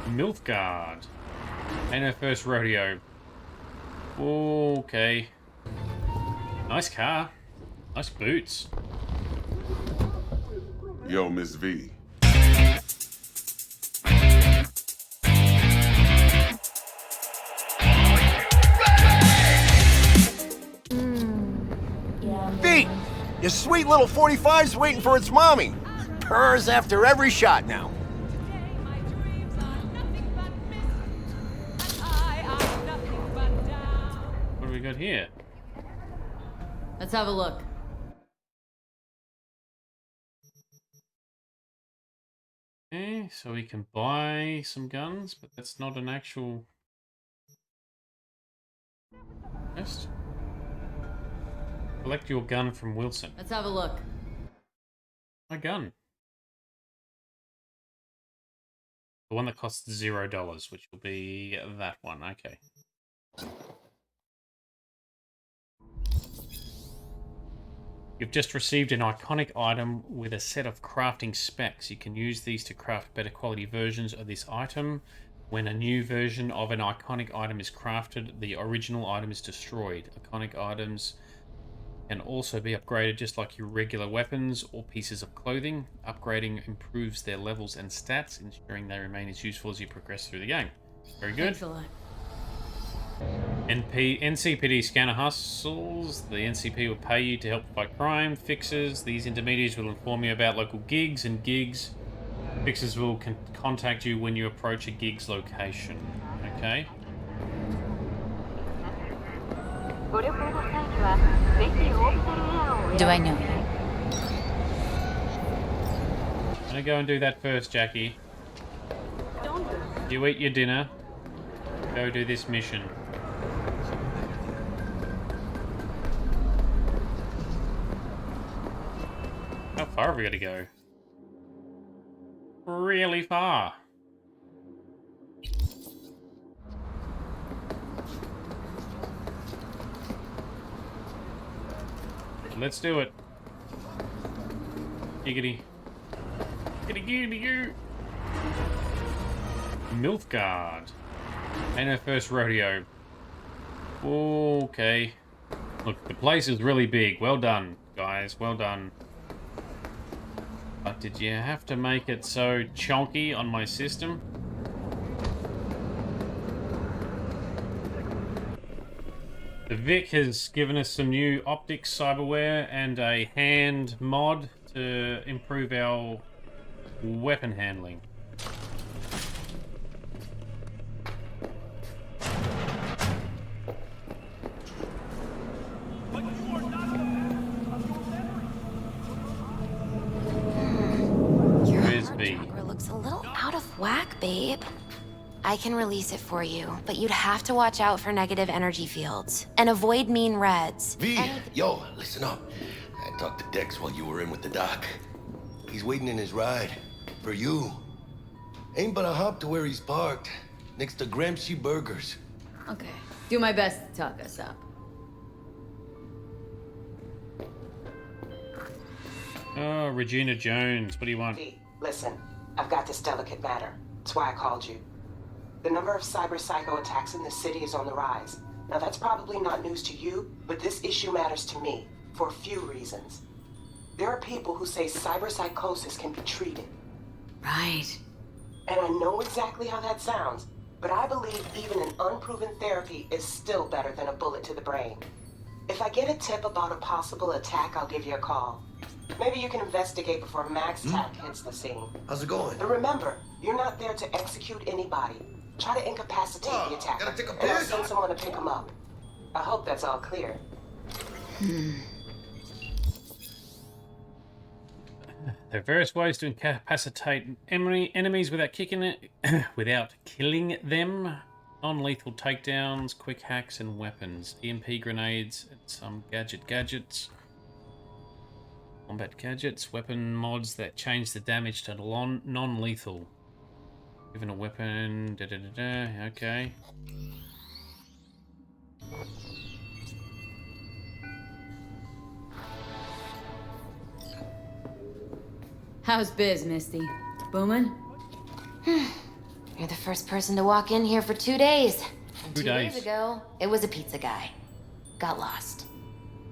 MILF guard. Ain't her first rodeo. Okay. Nice car. Nice boots. Yo, Miss V. V! Your sweet little 45's waiting for its mommy. Purrs after every shot now. What do we got here? Let's have a look. Okay, so we can buy some guns, but that's not an actual quest. Collect your gun from Wilson. Let's have a look. My gun. The one that costs $0, which will be that one. Okay. You've just received an iconic item with a set of crafting specs. You can use these to craft better quality versions of this item. When a new version of an iconic item is crafted, the original item is destroyed. Iconic items can also be upgraded just like your regular weapons or pieces of clothing. Upgrading improves their levels and stats, ensuring they remain as useful as you progress through the game. Very good. Thanks a lot. NCPD scanner hustles. The NCP will pay you to help fight crime. Fixes. These intermediaries will inform you about local gigs, and gigs. Fixers will contact you when you approach a gig's location. Okay. Do I know you? I'm gonna go and do that first, Jackie. You eat your dinner. Go do this mission. How far have we got to go? Really far. Let's do it. Giggity. Giggity giggity goo. MILF guard. Ain't her first rodeo. Okay. Look, the place is really big. Well done, guys. Well done. But did you have to make it so chonky on my system? The Vic has given us some new optics cyberware and a hand mod to improve our weapon handling. Looks a little out of whack, babe. I can release it for you, but you'd have to watch out for negative energy fields and avoid mean reds. V, yo, listen up. I talked to Dex while you were in with the doc. He's waiting in his ride for you. Ain't but a hop to where he's parked, next to Gramsci Burgers. Okay. Do my best to talk us up. Oh, Regina Jones, what do you want? V, listen, I've got this delicate matter. That's why I called you. The number of cyber psycho attacks in the city is on the rise. Now that's probably not news to you, but this issue matters to me for a few reasons. There are people who say cyber psychosis can be treated. Right. And I know exactly how that sounds, but I believe even an unproven therapy is still better than a bullet to the brain. If I get a tip about a possible attack, I'll give you a call. Maybe you can investigate before Max Tack hits the scene. How's it going? But remember, you're not there to execute anybody. Try to incapacitate the attacker, gotta take a and I'll piss? send someone to pick him up. I hope that's all clear. There are various ways to incapacitate enemies without without killing them. Non-lethal takedowns, quick hacks, and weapons. EMP grenades and some gadgets. Combat gadgets, weapon mods that change the damage to non-lethal. Given a weapon, okay. How's biz, Misty? Booming? You're the first person to walk in here for 2 days. And 2 2 days days. ago, it was a pizza guy. Got lost.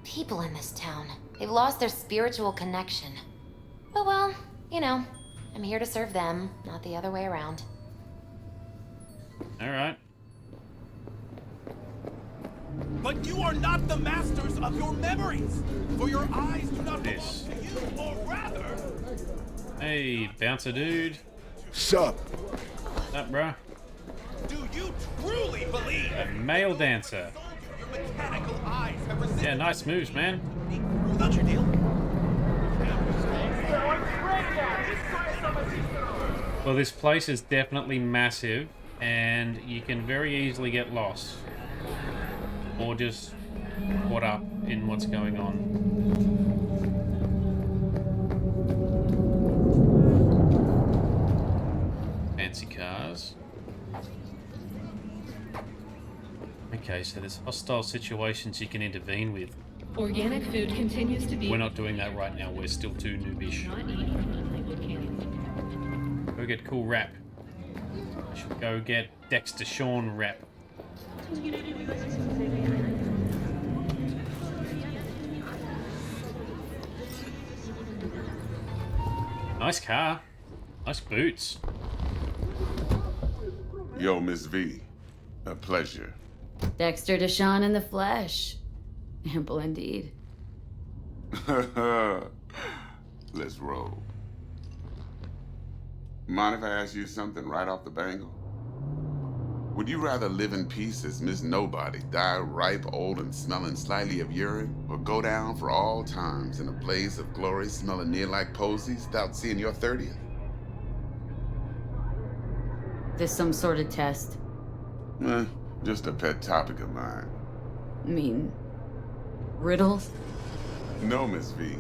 People in this town, they've lost their spiritual connection. But well, you know, I'm here to serve them, not the other way around. All right. But you are not the masters of your memories, for your eyes do not belong This. to you, or rather... Hey, bouncer dude. Sup? What's up, bro? Do you truly believe A male dancer. your mechanical eyes have resisted Yeah, nice moves, man. without your deal? Well, this place is definitely massive, and you can very easily get lost. Or just caught up in what's going on. Fancy cars. Okay, so there's hostile situations you can intervene with. Organic food continues to be We're not doing that right now, we're still too noobish. not eaten. Go get cool rap. I should go get Dexter DeShawn rap. Nice car. Nice boots. Yo, Miss V. A pleasure. Dexter DeShawn in the flesh. Ample indeed. Let's roll. Mind if I ask you something right off the bangle? Would you rather live in peace as Miss Nobody, die ripe, old, and smelling slightly of urine, or go down for all times in a blaze of glory smelling near like posies without seeing your 30th? This some sort of test? Just a pet topic of mine. I mean, riddles? No, Miss V.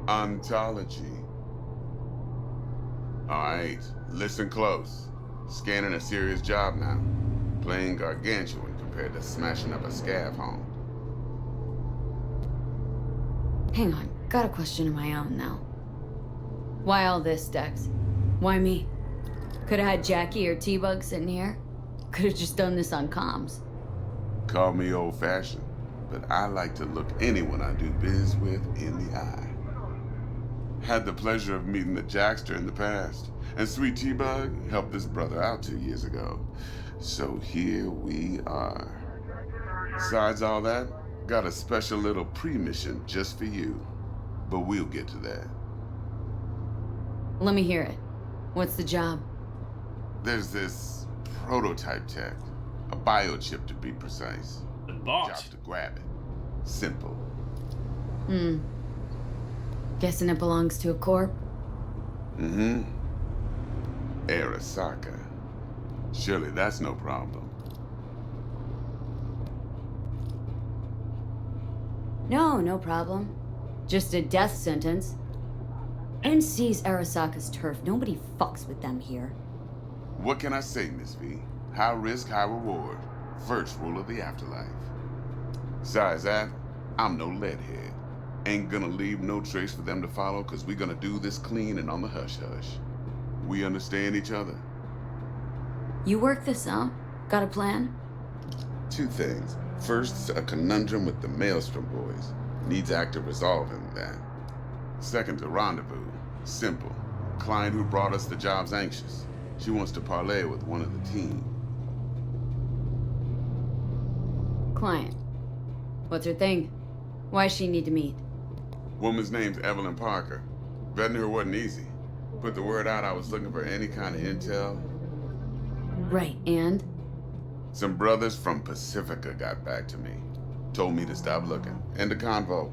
Ontology. Alright, listen close. Scanning a serious job now. Playing gargantuan compared to smashing up a scav home. Hang on, got a question of my own now. Why all this, Dex? Why me? Could have had Jackie or T-Bug sitting here. Could have just done this on comms. Call me old-fashioned, but I like to look anyone I do biz with in the eye. Had the pleasure of meeting the Jackster in the past, and Sweet T-Bug helped this brother out 2 years ago. So here we are. Besides all that, got a special little pre-mission just for you. But we'll get to that. Let me hear it. What's the job? There's this prototype tech, a biochip to be precise. The Job bot. to grab it. Simple. Guessing it belongs to a corp? Mm-hmm. Arasaka. Surely that's no problem. No problem. Just a death sentence. NC's Arasaka's turf. Nobody fucks with them here. What can I say, Miss V? High risk, high reward. First rule of the afterlife. Besides that, I'm no leadhead. Ain't gonna leave no trace for them to follow, cause we gonna do this clean and on the hush-hush. We understand each other? You work this out? Got a plan? Two things. First, a conundrum with the Maelstrom boys. Needs active resolving that. Second, a rendezvous. Simple. Client who brought us the job's anxious. She wants to parlay with one of the team. Client. What's her thing? Why she need to meet? Woman's name's Evelyn Parker. Vetting her wasn't easy. Put the word out I was looking for any kind of intel. Right, and? Some brothers from Pacifica got back to me. Told me to stop looking. End of convo.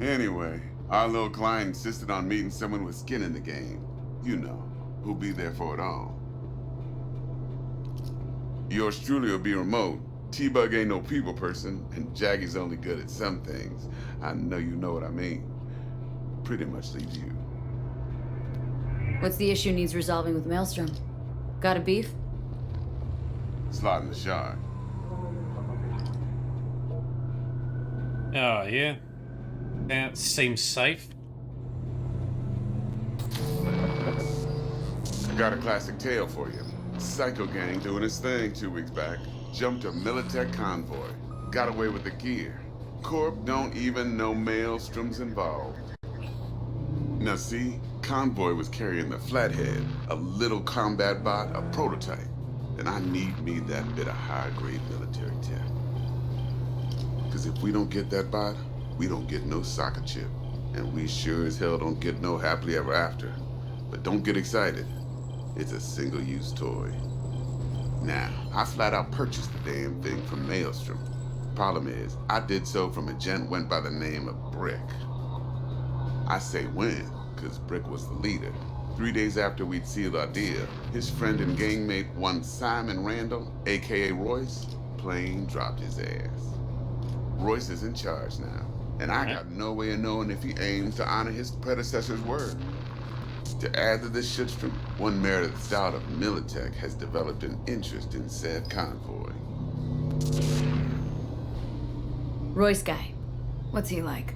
Anyway, our little client insisted on meeting someone with skin in the game. You know, who'll be there for it all. Yours truly will be remote. T-Bug ain't no people person, and Jaggy's only good at some things. I know you know what I mean. Pretty much leaves you. What's the issue needs resolving with Maelstrom? Got a beef? Slot in the shard. Oh, yeah. That seems safe. Got a classic tale for you. Psycho gang doing his thing 2 weeks back. Jumped a Militech convoy. Got away with the gear. Corp don't even know Maelstrom's involved. Now see, convoy was carrying the Flathead, a little combat bot, a prototype. And I need me that bit of high-grade military tech. Because if we don't get that bot, we don't get no soccer chip. And we sure as hell don't get no happily ever after. But don't get excited. It's a single-use toy. Now, I flat out purchased the damn thing from Maelstrom. Problem is, I did so from a gent went by the name of Brick. I say when, because Brick was the leader. 3 days after we'd sealed our deal, his friend and gangmate, one Simon Randall, aka Royce, plain dropped his ass. Royce is in charge now, and I got no way of knowing if he aims to honor his predecessor's word. To add to this shitstrom, one Meredith Stout of Militech has developed an interest in said convoy. Royce guy. What's he like?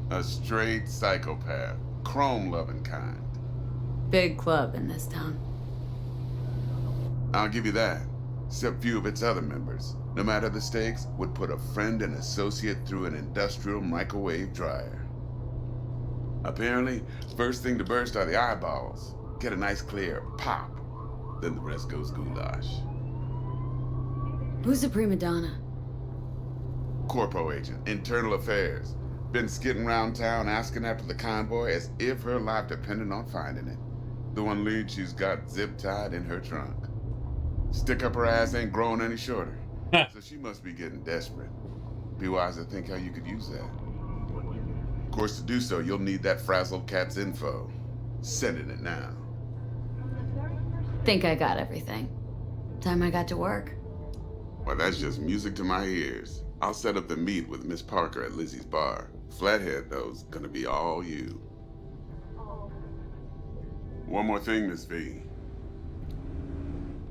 A straight psychopath, chrome-loving kind. Big club in this town. I'll give you that. Except few of its other members, no matter the stakes, would put a friend and associate through an industrial microwave dryer. Apparently, first thing to burst are the eyeballs. Get a nice clear pop. Then the rest goes goulash. Who's the prima donna? Corpo agent, internal affairs. Been skidding around town asking after the convoy as if her life depended on finding it. The one lead she's got zip-tied in her trunk. Stick up her ass ain't growing any shorter. So she must be getting desperate. Be wise to think how you could use that. Of course, to do so, you'll need that frazzled cat's info. Sending it now. Think I got everything. Time I got to work. Well, that's just music to my ears. I'll set up the meet with Miss Parker at Lizzie's bar. Flathead, though's gonna be all you. One more thing, Miss V.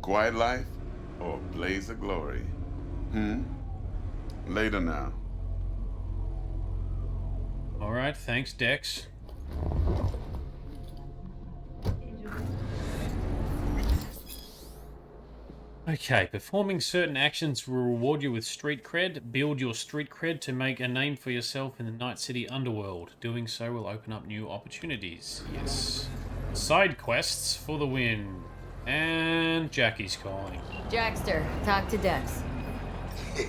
Quiet life or blaze of glory? Later now. All right, thanks, Dex. Okay, performing certain actions will reward you with street cred. Build your street cred to make a name for yourself in the Night City underworld. Doing so will open up new opportunities. Yes. Side quests for the win. And Jackie's calling. Jackster, talk to Dex.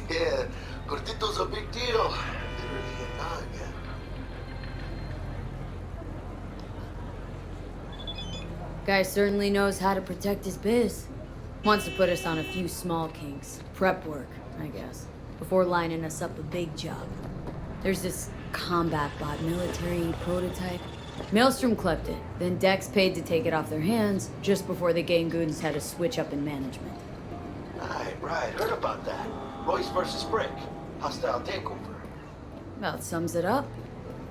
Yeah, Cortito's a big deal. Guy certainly knows how to protect his biz. Wants to put us on a few small kinks. Prep work, I guess. Before lining us up a big job. There's this combat bot military prototype. Maelstrom clept it. Then Dex paid to take it off their hands just before the gang goons had a switch up in management. Right. Heard about that. Royce versus Brick. Hostile takeover. About sums it up.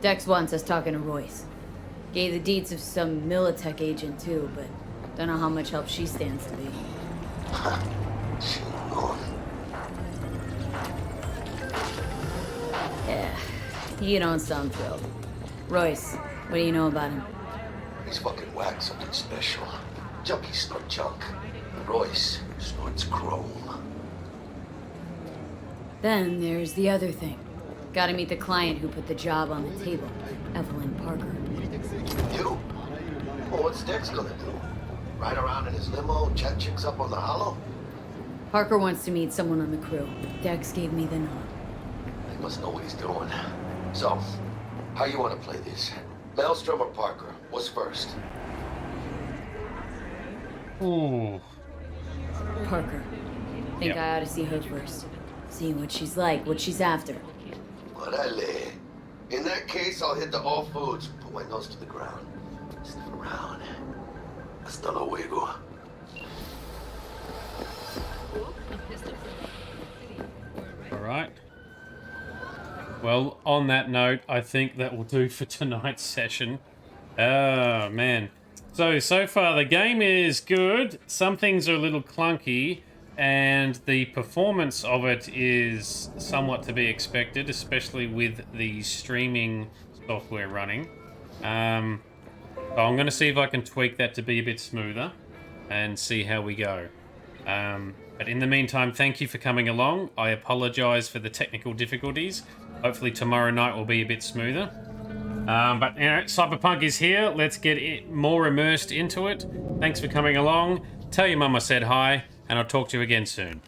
Dex wants us talking to Royce. Gave the deeds of some Militech agent too, but don't know how much help she stands to be. Yeah, you don't sound thrilled. Royce, what do you know about him? He's fucking whack, something special. Junkies snort junk. Royce snorts chrome. Then there's the other thing. Gotta meet the client who put the job on the table, Evelyn Parker. You? Well, what's Dex gonna do? Ride around in his limo, chat chicks up on the hollow? Parker wants to meet someone on the crew. Dex gave me the nod. He must know what he's doing. So, how you want to play this? Maelstrom or Parker? What's first? Ooh. Parker. Think I ought to see her first. See what she's like, what she's after. Orale. In that case, I'll hit the all foods. Put my nose to the ground. Sniff around. Hasta luego. All right. Well, on that note, I think that will do for tonight's session. Oh, man. So far the game is good. Some things are a little clunky, and the performance of it is somewhat to be expected, especially with the streaming software running. So I'm going to see if I can tweak that to be a bit smoother. and see how we go. But in the meantime, thank you for coming along. I apologize for the technical difficulties. Hopefully tomorrow night will be a bit smoother. But you know, Cyberpunk is here. Let's get more immersed into it. Thanks for coming along. Tell your mum I said hi, and I'll talk to you again soon.